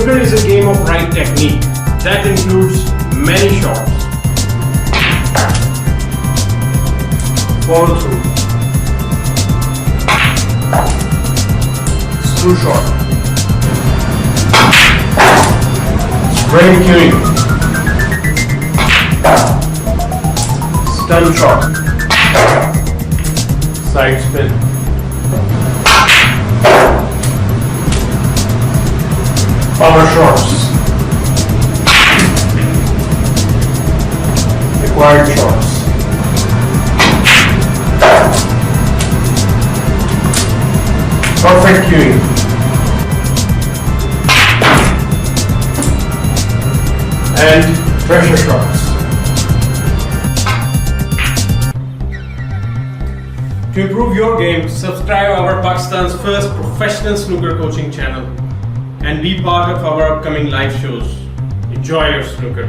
Snooker is a game of right technique that includes many shots. Follow through. Screw shot. Spring cueing. Stun shot. Side spin. Power shots. Acquired shots. Perfect cueing. And pressure shots. To improve your game, subscribe our Pakistan's first professional snooker coaching channel and be part of our upcoming live shows. Enjoy your snooker.